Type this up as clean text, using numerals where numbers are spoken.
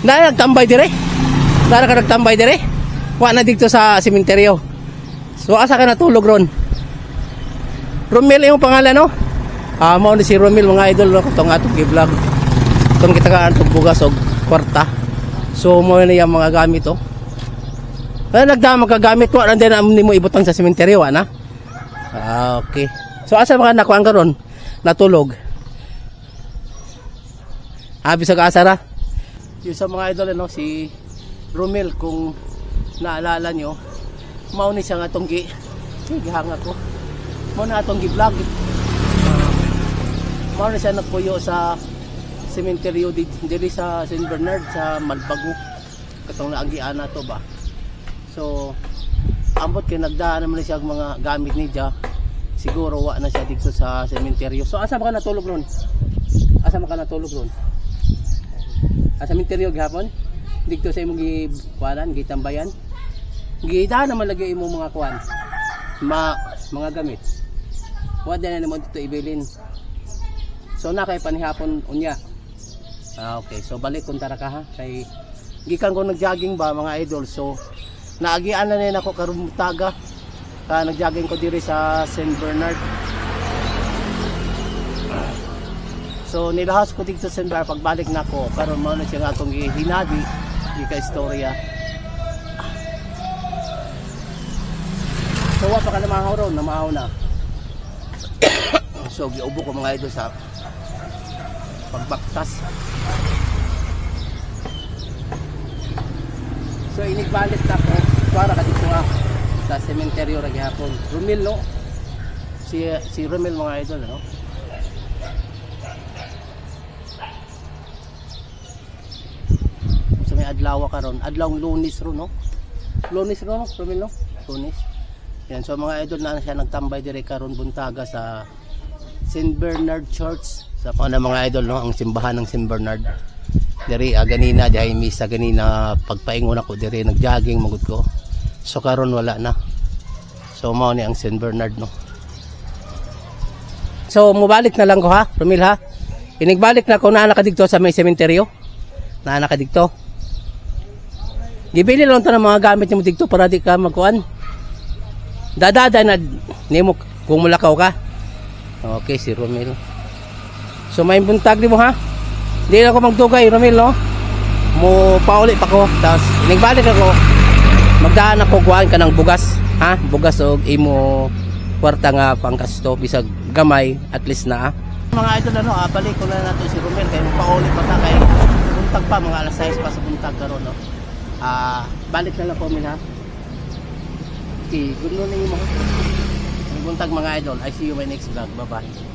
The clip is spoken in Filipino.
Na nagtambay dire. Dara ka nagtambay dire. Wa na dito sa sementeryo. So asa ka natulog ron? Romel yung pangalan no? Mao ni si Romel mga idol no katong atong gi-vlog. Katong kita ka atong bugas og kwarta. So mo na yung mga gamit oh. Kaya nagdama ka gamit ko and then nimo ibutang sa sementeryo ana. Okay. So asa mga nakuan karon? Natulog. Bisag asara. Yung sa mga idol no si Romel kung naalala nyo, mao ni siya nga itong gihanga ko. Mao na itong gi-vlog. Mao na siya nagpuyo sa sementeryo diri sa St. Bernard sa Malbago. Katong naagiana to ba. So ambot kay nagdaan naman siya mga gamit ni Dia. Siguro wa na siya dito sa sementeryo. So asa ba ka natulog ron? Asa ba ka natulog ron? Sa sementeryo gihapon? Dito sa imong gikuanan, gitambayan. Gihita naman lagi imong mga kuan. Mga gamit. Wa din na mo dito ibilin. So na kay panihapon unya. Okay, so balik kun tara ka ha kay gikan ko nag-jogging ba mga idol. So naagian na nako karon taga. Nag-jogging ko diri sa St. Bernard. So nilahas ko dito sa St. Bernard pagbalik nako karon mao na siya atong hinadi di ka istorya. So wa pa ka namahaw ron, namahaw na. So giubo ko mga idol sa pagbaktas. So inigbalik na ko para ka dito sa sementeryo ra gihapon. Romel no. Si Romel mga idol no. So may adlaw karon, adlawng Lunes ro no. Lunes ro no, Romel no. Lunes. Yan, so mga idol na siya nagtambay dire karon buntaga sa St. Bernard Church. Sa paano mga idol no, ang simbahan ng St. Bernard. Diri ganina di ay misa ganina pagpaingon ako diri nagjogging magud ko. So karon wala na. So mao ni ang St. Bernard no. So mubalik na lang ko ha, Romel ha. Inigbalik na ko na nakadikto sa may sementeryo. Na nakadikto. Gibili lang to ng mga gamit mo dikto para di ka magkuan. Dadada na nimo kung mulakaw ka. Okay, si Romel. So may buntag di mo ha. Di na ako magdugay, Romel no. Mo pauli pa ko. Tapos nagbalik ako. Magdaan ako kuhaan ka ng bugas, ha? Bugas og imo kwarta nga pangkasto bisag gamay at least na. Mga idol ano, balik ko na nato si Romel kay pauli pa ta kay buntag pa mga alas 6 pa sa buntag karon no. Balik na lang po min ha. Okay, good morning mo. Buntag mga idol. I see you my next vlog. Bye-bye.